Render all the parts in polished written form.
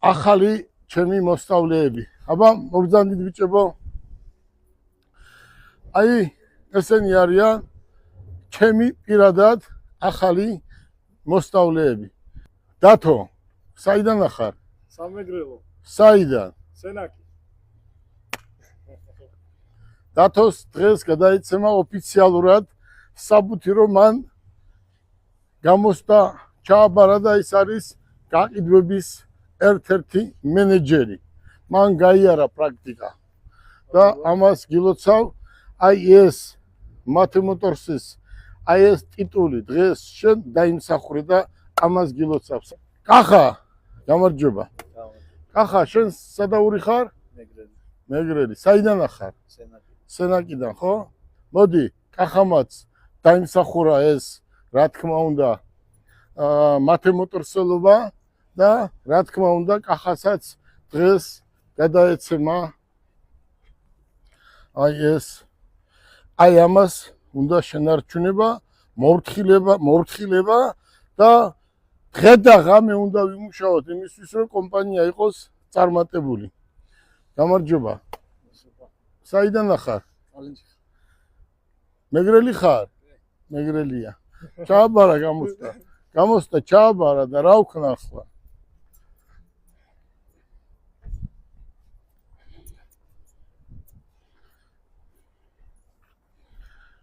ახალი ჩემი მოსწავლეები. აბა მოგზანდით ბიჭებო. აი ესენი არიან ჩემი პირადად ახალი მოსწავლეები. დათო, საიდან ახარ? სამეგრელო. საიდან? სენაკი. დათოს დღეს გადაიცემა ოფიციალურად საბუთი რომ მან გამოსდა ჩააბარა და ის არის გაყიდვების ერთ-ერთი მენეჯერი. მან გაიარა პრაქტიკა და ამას გილოცავ აი ეს მათემოტორსის აი ეს ტიტული დღეს შენ დაიმსახურე და ამას გილოცავს. კახა, გამარჯობა. კახა, შენ სადაური ხარ? მეგრელი. მეგრელი. საიდან ახარ? სენაკი. სენაკიდან, ხო? მოდი, კახამაც დაიმსახურა ეს, რა თქმა უნდა, მათემოტორსელობა და რა თქმა უნდა, კახასაც დღეს გადაეცემა აი ეს აი ამას უნდა შენარჩუნება, მორთხილება და დღე და ღამე უნდა ვიმუშაოთ იმისთვის, რომ კომპანია იყოს წარმატებული. გამარჯობა. საიდან ახარ? ალენჯი. მეგრელი ხარ? მეგრელია. ჩააბარა გამოსდა. გამოსდა ჩააბარა და რა ვქნა ახლა?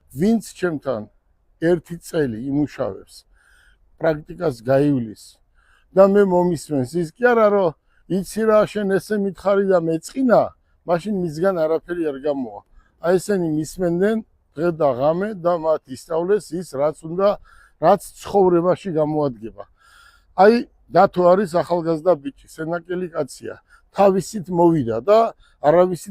ვინც ჩემთან ერთი წელი იმუშავებს, პრაქტიკას გაივლის და მე მომისმენს, ის კი არა რომ იცი რა შენ ესე მითხარი და მეწყინა, მაშინ მისგან არაფერი არ გამოვა. აი ესენი მისმენდნენ დღე და ღამე და მათ ისწავლეს ის რაც ცხოვრებაში გამოადგება. აი დათო არის ახალგაზრდა ბიჭი, სენაკელი კაცია. თავისით მოვიდა და არავისით